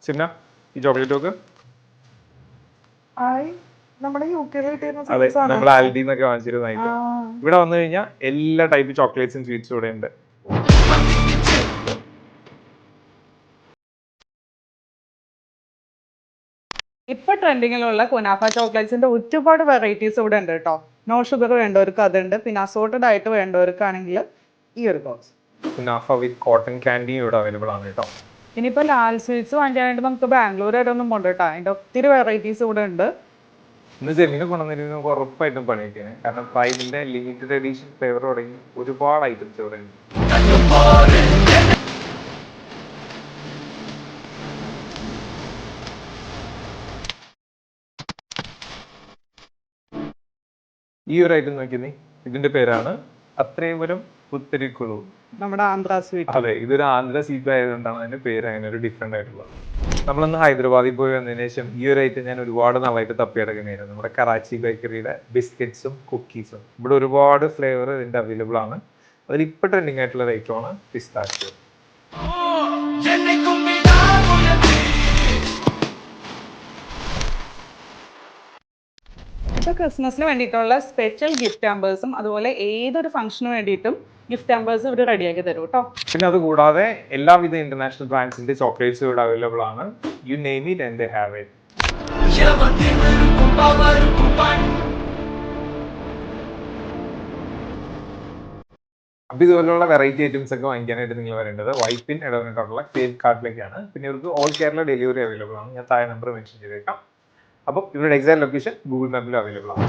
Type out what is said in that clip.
ചിന്ന ഈ ചോക്ലേറ്റ് നോക്ക്. അതെ, നമ്മൾ ആൽഡിന്നൊക്കെ വാങ്ങിച്ചിരുന്നതായിട്ട്. ഇവിടെ വന്നു കഴിഞ്ഞാൽ എല്ലാ ടൈപ്പ് ചോക്ലേറ്റ്സും സ്വീറ്റ്സും ഇവിടെ ഉണ്ട്. ഇപ്പൊ ട്രെൻഡിങ്ങിലുള്ള കുനാഫ ചോക്ലേറ്റ്സിന്റെ ഒരുപാട് വെറൈറ്റീസ് ഇവിടെ ഉണ്ട് കേട്ടോ. നോ ഷുഗർ വേണ്ടവർക്ക് അതുണ്ട്, പിന്നെ അസോർട്ടഡ് ആയിട്ട് വേണ്ടവർക്കാണെങ്കിൽ ഈ ഒരു ബോക്സ്. കുനാഫ വിത്ത് കോട്ടൺ കാൻഡിയും ഇവിടെ അവൈലബിൾ ആണ് കേട്ടോ. ഇനിയിപ്പോ ലാൽ സ്വീറ്റ്സ് വാങ്ങിക്കാനായിട്ട് നമുക്ക് ബാംഗ്ലൂർ വരെ ഒന്നും പോകണ്ട കേട്ടോ. അതിന്റെ ഒത്തിരി വെറൈറ്റീസ് ഇവിടെ ഉണ്ട്. ഇന്ന് ജെമിനെ കൊണ്ടുവന്നിരുന്ന ഉറപ്പായിട്ടും പണിയൊക്കെയാണ്. കാരണം ഇതിന്റെ ലിമിറ്റഡ് എഡീഷൻ ഫ്ലേവർ തുടങ്ങി ഒരുപാട് ഐറ്റംസ് ഇവിടെ ഉണ്ട്. ഈ ഒരു ഐറ്റം നോക്കിയേ, ഇതിന്റെ പേരാണ് അത്രേവരം പുത്തരിക്കുളു. നമ്മുടെ ആന്ധ്ര സ്വീറ്റ്. അതെ, ഇതൊരു ആന്ധ്ര സ്വീറ്റ് ആയതുകൊണ്ടാണ് അതിന്റെ പേര് അങ്ങനെ ഒരു ഡിഫറെന്റ് ആയിട്ടുള്ളത്. നമ്മളൊന്ന് ഹൈദരാബാദിൽ പോയി വന്നതിന് ശേഷം ഈ ഒരു ഐറ്റം ഞാൻ ഒരുപാട് നാളായിട്ട് തപ്പിയെടുക്കുന്നതായിരുന്നു. നമ്മുടെ കറാച്ചി ബേക്കറിയുടെ ബിസ്ക്കറ്റ്സും കുക്കീസും. ഇവിടെ ഒരുപാട് ഫ്ലേവർ ഇതിന്റെ അവൈലബിൾ ആണ്. അതിൽ ഇപ്പൊ ട്രെൻഡിങ് ആയിട്ടുള്ള ഐറ്റമാണ് പിസ്താച്ചിയോ. ഇപ്പൊ ക്രിസ്മസിന് വേണ്ടിയിട്ടുള്ള സ്പെഷ്യൽ ഗിഫ്റ്റ് ആമ്പേഴ്സും അതുപോലെ ഏതൊരു ഫംഗ്ഷന് വേണ്ടിയിട്ടും ഗിഫ്റ്റ് ആമ്പേഴ്സ് ഇവിടെ റെഡിയാക്കി തരും കേട്ടോ. പിന്നെ അത് കൂടാതെ എല്ലാവിധ ഇന്റർനാഷണൽ ബ്രാൻഡ്സിന്റെ ചോക്ലേറ്റ്സ് ഇവിടെ അവൈലബിൾ ആണ്. You name it and they have it. അപ്പൊ ഇതുപോലുള്ള വെറൈറ്റി ഐറ്റംസ് ഒക്കെ വാങ്ങിക്കാനായിട്ട് നിങ്ങൾ വരേണ്ടത് വൈപ്പിൻ ഇടവന്നിട്ടുള്ള ക്രെഡിറ്റ് കാർഡിലേക്കാണ്. പിന്നെ ഇവർക്ക് ഓൾ കേരള ഡെലിവറി അവൈലബിൾ ആണ്. ഞാൻ താഴെ നമ്പർ മെൻഷൻ ചെയ്തേക്കാം. അപ്പം ഇവരുടെ എക്സാക്ട് ലൊക്കേഷൻ ഗൂഗിൾ മാപ്പിൽ അവൈലബിൾ ആണ്.